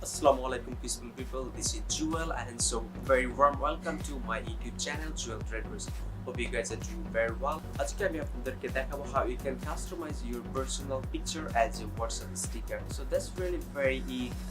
Assalamualaikum peaceful people, this is Jewel and so very warm welcome to my YouTube channel Jewel Traders. Hope you guys are doing very well. আজকে আমি আপনাদেরকে দেখাবো how you can customize your personal picture as a WhatsApp sticker. So that's really very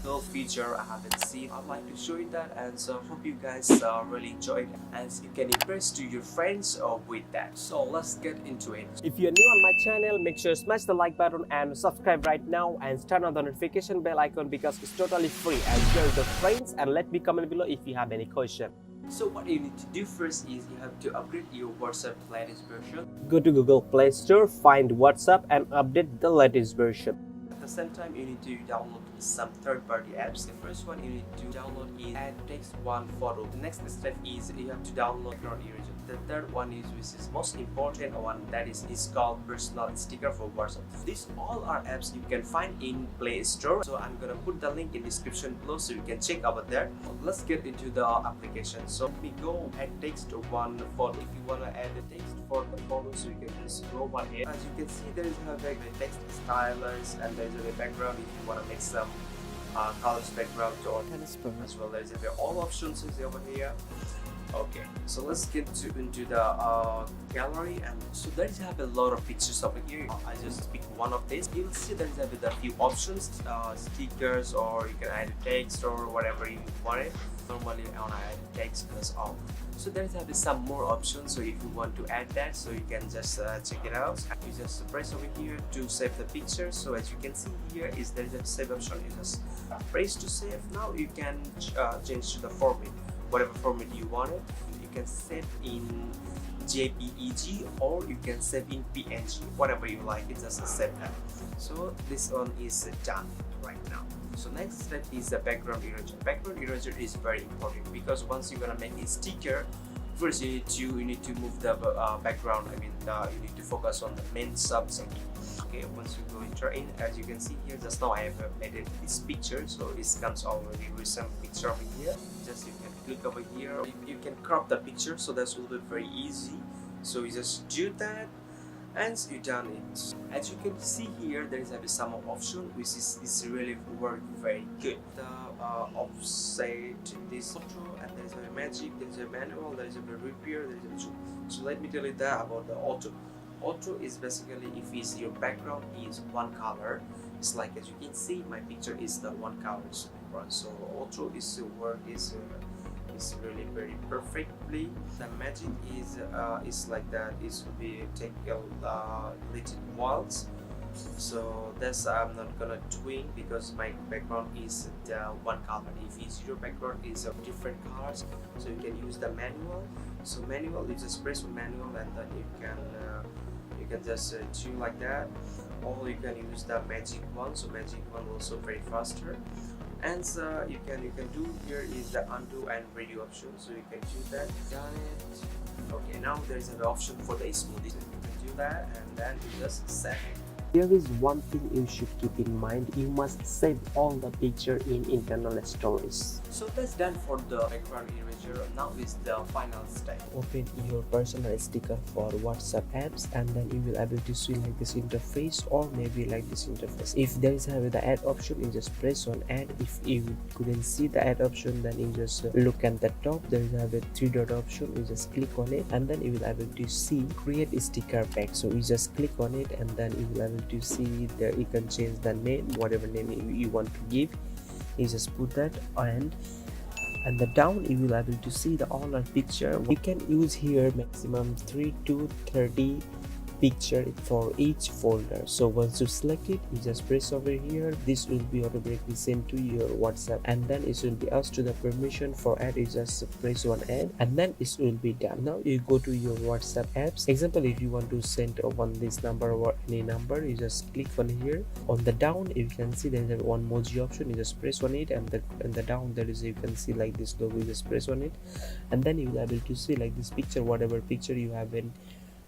cool feature I haven't seen. I'd like to show you that, and so hope you guys really enjoy it as you can impress to your friends with that. So let's get into it. If you're new on my channel, make sure to smash the like button and subscribe right now and turn on the notification bell icon because it's totally free, and share with your friends and let me comment below if you have any question. So what you need to do first is you have to upgrade your WhatsApp latest version. Go to Google Play Store, find WhatsApp and update the latest version. At the same time, you need to download some third-party apps. The first one you need to download is Add Text One Photo. The next step is you have to download your eraser. The third one is, which is most important one, that is called Personal Sticker for WhatsApp. These all are apps you can find in Play Store. So I'm gonna put the link in description below so you can check over there. Let's get into the application. So let me go Add Text One Photo. If you wanna add a text for the photo, so you can just scroll one here. As you can see, there is a text stylers and there is a background if you wanna make some colors background or as well. There's all options is over here. Okay, so let's get into the gallery, and so there is have a lot of pictures over here. I just pick one of these. You'll see there is a few options, stickers, or you can add text or whatever you want it. Normally I want to add text as all. So there is some more options, so if you want to add that, so you can just check it out. You just press over here to save the picture. So as you can see here is there is a save option. You just press to save. Now you can change to the format, whatever format you want it. You can save in JPEG or you can save in PNG, whatever you like. It's just a save that. So this one is done right now. So next step is the background eraser. Background eraser is very important because once you're gonna make a sticker, first you need to move the background. You need to focus on the main subject. Okay, once you go enter in, as you can see here, just now I have made this picture, so this comes already with some picture over here. Just you can click over here, you can crop the picture, so that will be very easy. So you just do that and you done it. As you can see here, there is some option which is really work very good. The offset, this photo, and there is a magic, there is a manual, there is a repair, there is a zoom. So let me tell you that about the auto. Auto is basically if your background is one color. It's like, as you can see, my picture is the one color. So auto is work is really very perfectly. The magic is like that. It will be take a little walls. So that's I'm not gonna doing because my background is the one color. If your background is of different colors, so you can use the manual. So manual, you just press on manual and then you can just do like that, or you can use the magic one. So magic one also very faster. And you can do here is the undo and redo option, so you can do that. Done it. Okay, now there is an option for the smoothie, so you can do that and then you just save it. There is one thing you should keep in mind: you must save all the picture in internal storage. So that's done for the background eraser. Now is the final step. Open your personal sticker for WhatsApp apps, and then you will able to see like this interface, or maybe like this interface. If there is the add option, you just press on add. If you couldn't see the add option, then you just look at the top. There is a three dot option. You just click on it, and then you will able to see create a sticker pack. So you just click on it, and then you will able to see there you can change the name, whatever name you want to give. You just put that, and the down you will able to see the all our picture. You can use here maximum 3 to 30 picture for each folder. So once you select it, you just press over here. This will be automatically sent to your WhatsApp, and then it will be asked to the permission for add. You just press on add, and then it will be done. Now you go to your WhatsApp apps. Example, if you want to send on this number or any number, you just click on here. On the down you can see there is one emoji option. You just press on it, and the down there is, you can see like this logo. You just press on it, and then you will be able to see like this picture, whatever picture you have been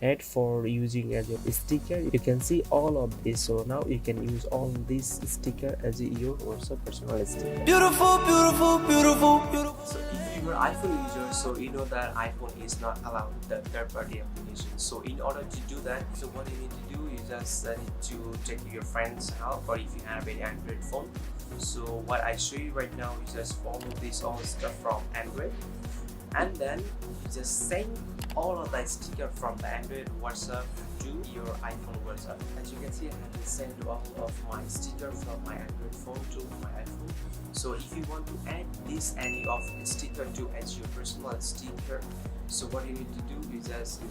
add for using as a sticker. You can see all of this. So now you can use all this sticker as your WhatsApp personal sticker. Beautiful, beautiful, beautiful, beautiful. So if you you're an iPhone user, so you know that iPhone is not allowed the third-party applications. So in order to do that, so what you need to do is just need to check your friends' help, or if you have an Android phone. So what I show you right now is just follow this all stuff from Android, and then you just send all of that sticker from the Android WhatsApp to your iPhone WhatsApp. As you can see, I have sent all of my sticker from my Android phone to my iPhone. So if you want to add any of the sticker to as your personal sticker, so what you need to do is just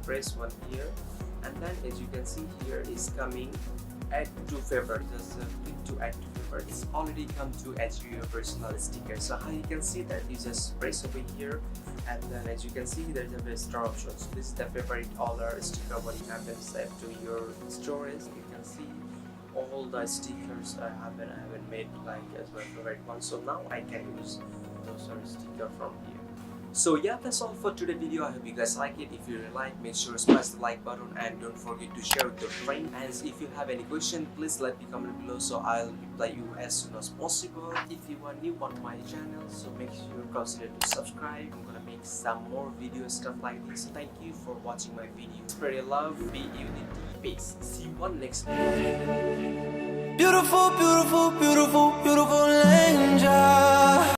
press one here, and then as you can see here is coming add to favorite. Just click to add to favorite. It's already come to add to your personal sticker. So how you can see that, you just press over here, and then as you can see there's a very store options. This is the favorite order sticker what you have been saved to your storage. You can see all the stickers I haven't made like as my favorite one. So now I can use those sticker from here. So yeah, that's all for today's video. I hope you guys like it. If you like, make sure to smash the like button and don't forget to share with your friends. And if you have any question, please let me comment below, so I'll reply you as soon as possible. If you are new on my channel, so make sure to consider to subscribe. I'm gonna make some more video stuff like this. Thank you for watching my video. Spread your love, be unity, peace. See you on next video. Beautiful, beautiful, beautiful, beautiful angel.